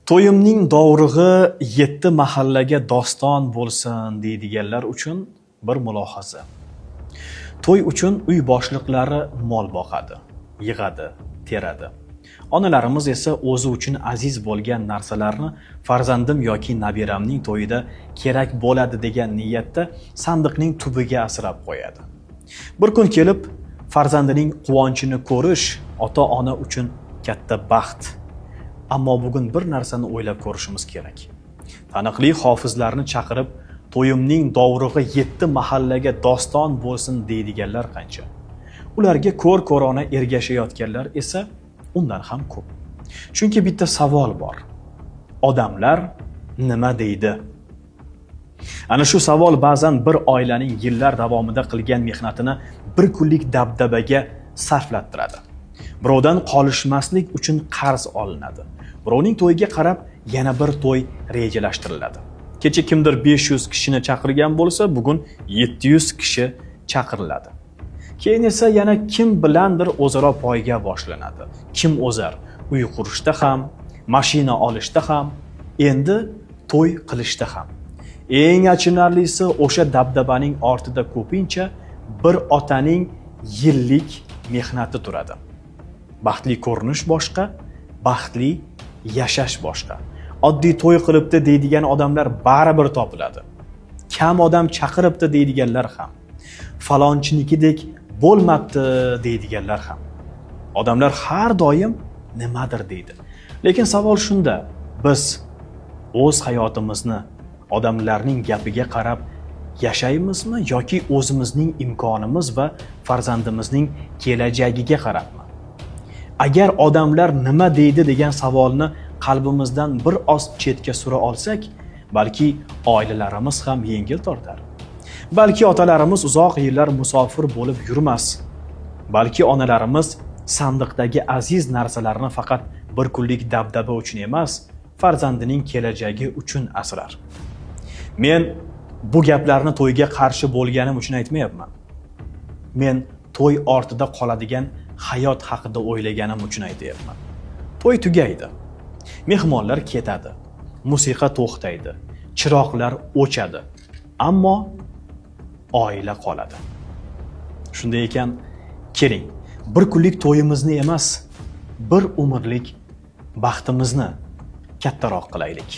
To'yimning dovrug'i 7 mahallaga doston bo'lsin deydiganlar uchun bir mulohaza. To'y uchun uy boshliqlari mol boqadi, yig'adi, teradi. Onalarimiz esa o'zi uchun aziz bo'lgan narsalarni farzandim yoki nabiramning to'yida kerak bo'ladi degan niyatda sandiqning tubiga asrab qo'yadi. Bir kun kelib farzandining quvonchini ko'rish ota-ona uchun katta baxt. Ammo bugun bir narsani o'ylab ko'rishimiz kerak. Taniqli hofizlarni chaqirib, to'yimning dovrug'i 7 mahallaga doston bo'lsin deydiganlar qancha. Ularga ko'r-ko'rona ergashayotganlar esa undan ham ko'p. Chunki bitta savol bor. Odamlar nima deydi? Ana shu savol ba'zan bir oilaning yillar davomida qilgan mehnatini bir kunlik dabdabaga sarflattiradi. Birovdan qolishmaslik uchun qarz olinadi. Birovning to'yiga qarab yana bir to'y rejalashtiriladi. Kecha kimdir 500 kishini chaqirgan bo'lsa, bugun 700 kishi chaqiriladi. Keyin esa yana kim bilandir o'zaro poyga boshlanadi. Kim o'zar? Uy qurishda ham, mashina olishda ham, endi to'y qilishda ham. Eng achinarlisi o'sha dabdabaning ortida ko'pincha bir otaning yillik mehnati turadi. Baxtli ko'rinish boshqa, baxtli yashash boshqa. Oddiy to'y qilibdi deydigan odamlar baribir topiladi. Kam odam chaqiribdi deydiganlar ham. Falonchinikidek bo'lmabdi deydiganlar ham. Odamlar har doim nimadir deydi. Lekin savol shunda, biz o'z hayotimizni odamlarning gapiga qarab yashaymizmi yoki o'zimizning imkonimiz va farzandimizning kelajagiga qarabmi? Agar odamlar nima deydi degan savolni qalbimizdan bir oz chetga sura olsak, balki oilalarimiz ham yengil tortar. Balki otalarimiz uzoq yillar musofir bo'lib yurmas. Balki onalarimiz sandiqdagi aziz narsalarni faqat bir kunlik dabdaba uchun emas, farzandining kelajagi uchun asrar. Men bu gaplarni to'yga qarshi bo'lganim uchun aytmayapman. Men to'y ortida qoladigan hayot haqida o'ylaganim uchun aytayapman. To'y tugaydi. Mehmonlar ketadi. Musiqa to'xtaydi. Chiroqlar o'chadi. Ammo oila qoladi. Shunday ekan, keling, bir kunlik to'yimizni emas, bir umrlik baxtimizni kattaroq qilaylik.